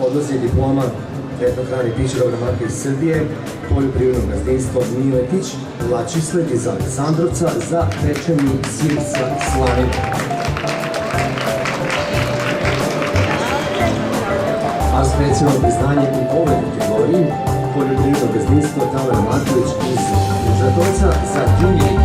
Odlazi diploma etno hrane piće dobre marke iz Srbije, poljoprivredno gazdinstvo Miletić, Lačisled iz Aleksandrovca za pečeni sir sa slaninom. A specijalno priznanje u ovoj kategoriji poljoprivredno gazdinstvo Tamara Marković iz Žatovca za Đunjevi.